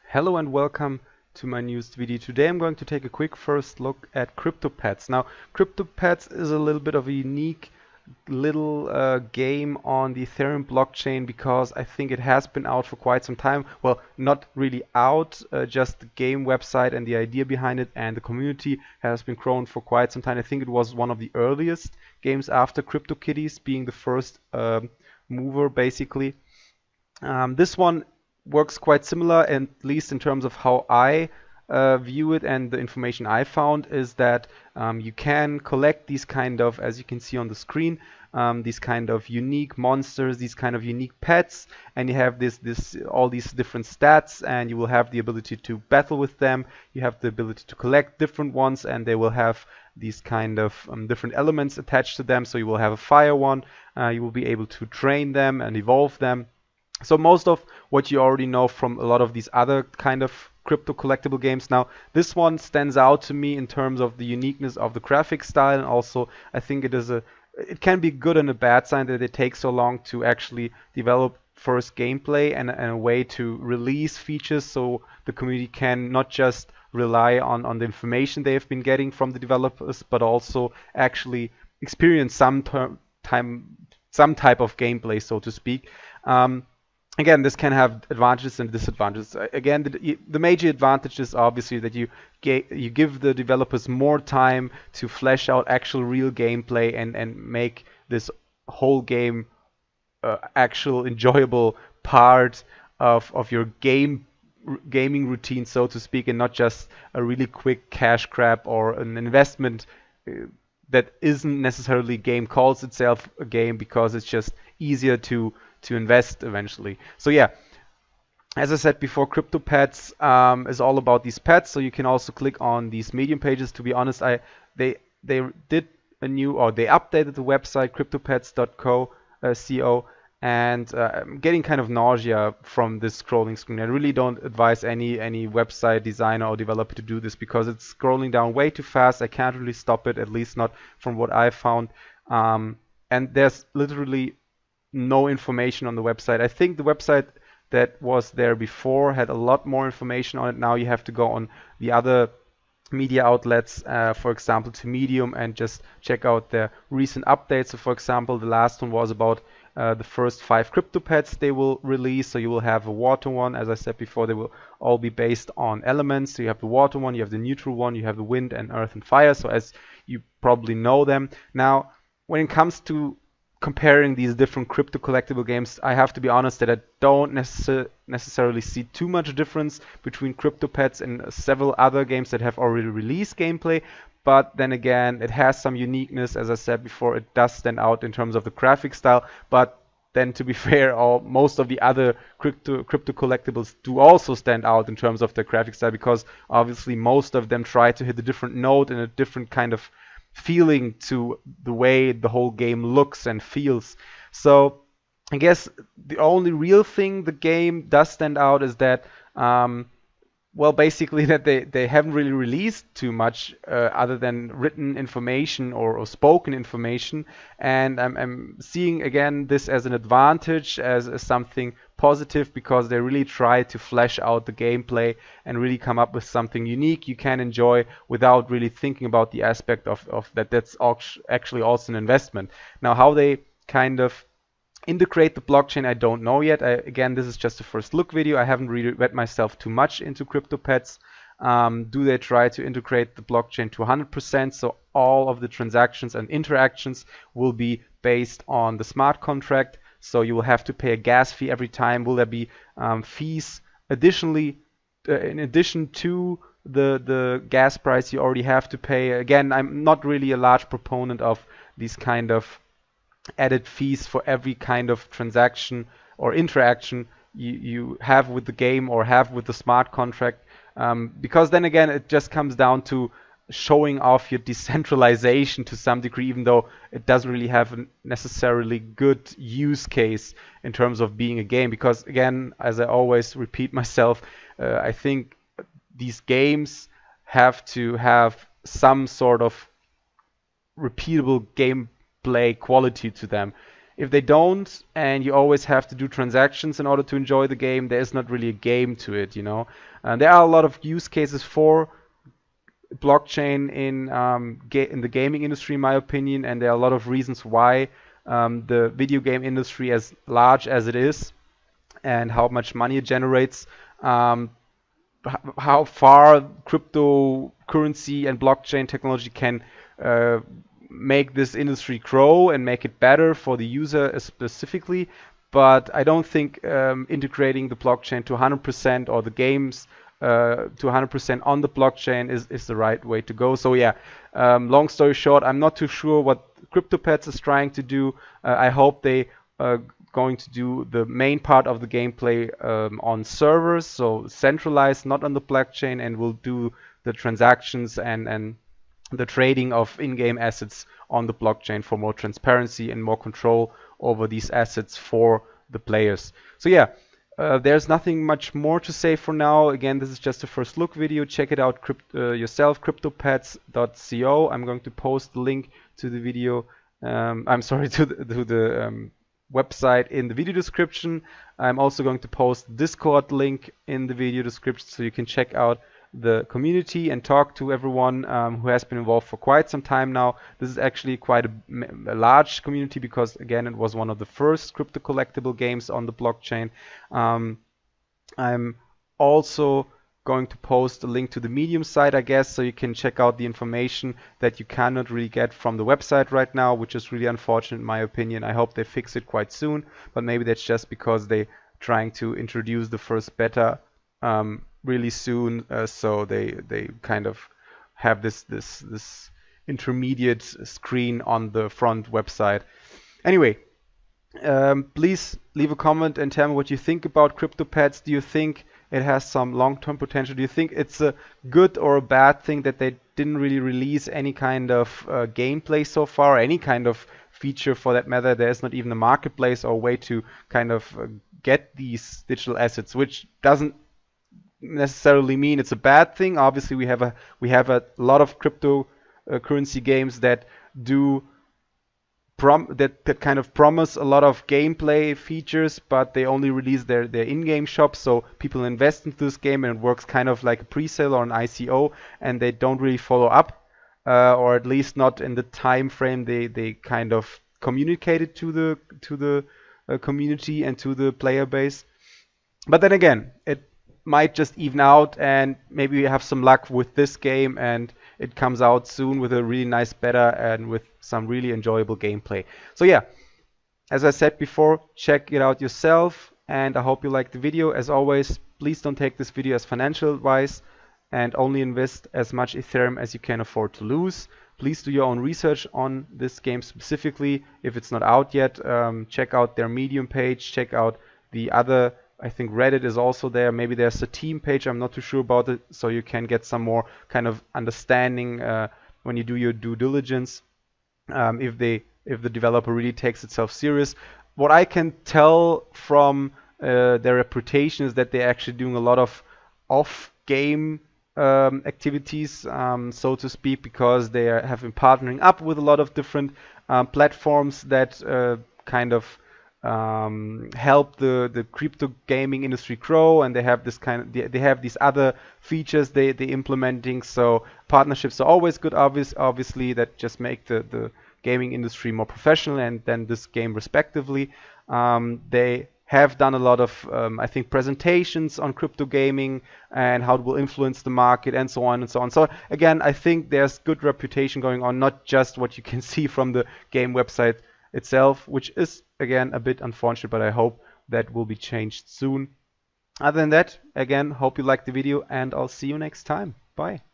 Hello and welcome to my newest video. Today I'm going to take a quick first look at CryptoPets. Now, CryptoPets is a little bit of a unique little game on the Ethereum blockchain because I think it has been out for quite some time. Well, not really out, just the game website and the idea behind it and the community has been grown for quite some time. I think it was one of the earliest games after CryptoKitties being the first mover, basically. This one works quite similar, at least in terms of how I view it, and the information I found is that you can collect these kind of, as you can see on the screen, these kind of unique monsters, these kind of unique pets, and you have all these different stats, and you will have the ability to battle with them. You have the ability to collect different ones, and they will have these kind of different elements attached to them. So you will have a fire one, you will be able to train them and evolve them. So most of what you already know from a lot of these other kind of crypto collectible games. Now, this one stands out to me in terms of the uniqueness of the graphic style, and also I think it can be good and a bad sign that it takes so long to actually develop first gameplay and a way to release features so the community can not just rely on the information they have been getting from the developers, but also actually experience some type of gameplay, so to speak. Again, this can have advantages and disadvantages. Again, the major advantage is obviously that you give the developers more time to flesh out actual real gameplay and make this whole game actual enjoyable part of your gaming routine, so to speak, and not just a really quick cash grab or an investment that isn't necessarily game calls itself a game because it's just easier to invest eventually. So yeah, as I said before, CryptoPets is all about these pets. So you can also click on these Medium pages. To be honest, they did a new, or they updated the website CryptoPets.co, and I'm getting kind of nausea from this scrolling screen. I really don't advise any website designer or developer to do this because it's scrolling down way too fast. I can't really stop it, at least not from what I found. And there's literally no information on the website. I think the website that was there before had a lot more information on it. Now you have to go on the other media outlets, for example to Medium, and just check out their recent updates. So for example, the last one was about the first 5 CryptoPets they will release. So you will have a water one. As I said before, they will all be based on elements. So you have the water one, you have the neutral one, you have the wind and earth and fire. So as you probably know them. Now, when it comes to comparing these different crypto collectible games, I have to be honest that I don't necessarily see too much difference between CryptoPets and several other games that have already released gameplay. But then again, it has some uniqueness. As I said before, it does stand out in terms of the graphic style. But then, to be fair, most of the other crypto collectibles do also stand out in terms of their graphic style, because obviously most of them try to hit a different note and a different kind of feeling to the way the whole game looks and feels. So I guess the only real thing the game does stand out is that well, basically that they haven't really released too much other than written information or spoken information, and I'm seeing again this as an advantage, as something positive, because they really try to flesh out the gameplay and really come up with something unique you can enjoy without really thinking about the aspect of that's actually also an investment. Now, how they kind of integrate the blockchain, I don't know yet. Again, this is just a first look video. I haven't really read myself too much into CryptoPets. Do they try to integrate the blockchain to 100%? So all of the transactions and interactions will be based on the smart contract. So you will have to pay a gas fee every time. Will there be fees additionally in addition to the gas price you already have to pay? Again, I'm not really a large proponent of these kind of added fees for every kind of transaction or interaction you have with the game or have with the smart contract, because then again it just comes down to showing off your decentralization to some degree, even though it doesn't really have a necessarily good use case in terms of being a game. Because again, as I always repeat myself, I think these games have to have some sort of repeatable gameplay quality to them. if they don't, and you always have to do transactions in order to enjoy the game, there is not really a game to it, you know. There are a lot of use cases for blockchain in the gaming industry, in my opinion, and there are a lot of reasons why the video game industry, as large as it is, and how much money it generates, how far cryptocurrency and blockchain technology can make this industry grow and make it better for the user specifically. But I don't think integrating the blockchain to 100% or the games to 100% on the blockchain is the right way to go. So yeah, long story short, I'm not too sure what CryptoPets is trying to do. I hope they going to do the main part of the gameplay on servers, so centralized, not on the blockchain, and will do the transactions and the trading of in-game assets on the blockchain for more transparency and more control over these assets for the players. So yeah, there's nothing much more to say for now. Again, this is just a first look video. Check it out yourself, cryptopets.co. I'm going to post the link to the video. I'm sorry, to the website in the video description. I'm also going to post the Discord link in the video description, so you can check out the community and talk to everyone who has been involved for quite some time now. This is actually quite a large community because, again, it was one of the first crypto collectible games on the blockchain. I'm also going to post a link to the Medium site, I guess, so you can check out the information that you cannot really get from the website right now, which is really unfortunate in my opinion. I hope they fix it quite soon, but maybe that's just because they're trying to introduce the first beta really soon, so they kind of have this intermediate screen on the front website. Anyway, please leave a comment and tell me what you think about CryptoPets. Do you think it has some long-term potential? Do you think it's a good or a bad thing that they didn't really release any kind of gameplay so far, any kind of feature for that matter? There's not even a marketplace or a way to kind of get these digital assets, which doesn't necessarily mean it's a bad thing. Obviously, we have a lot of cryptocurrency games that do that kind of promise a lot of gameplay features, but they only release their in-game shop, so people invest into this game and it works kind of like a pre-sale or an ICO, and they don't really follow up, or at least not in the time frame they kind of communicated to the community and to the player base. But then again, it might just even out, and maybe we have some luck with this game and it comes out soon with a really nice beta and with some really enjoyable gameplay. So yeah, as I said before, check it out yourself, and I hope you liked the video. As always, please don't take this video as financial advice and only invest as much Ethereum as you can afford to lose. Please do your own research on this game specifically. If it's not out yet, check out their Medium page, check out the other, I think Reddit is also there. Maybe there's a team page, I'm not too sure about it, so you can get some more kind of understanding when you do your due diligence, if the developer really takes itself serious. What I can tell from their reputation is that they're actually doing a lot of off-game activities, so to speak, because they have been partnering up with a lot of different platforms that kind of help the crypto gaming industry grow, and they have this they have these other features they implementing. So partnerships are always good, obviously, that just make the gaming industry more professional and then this game respectively. They have done a lot of I think presentations on crypto gaming and how it will influence the market and so on and so on. So again, I think there's good reputation going on, not just what you can see from the game website itself, which is again a bit unfortunate, but I hope that will be changed soon. Other than that, again, hope you liked the video and I'll see you next time. Bye.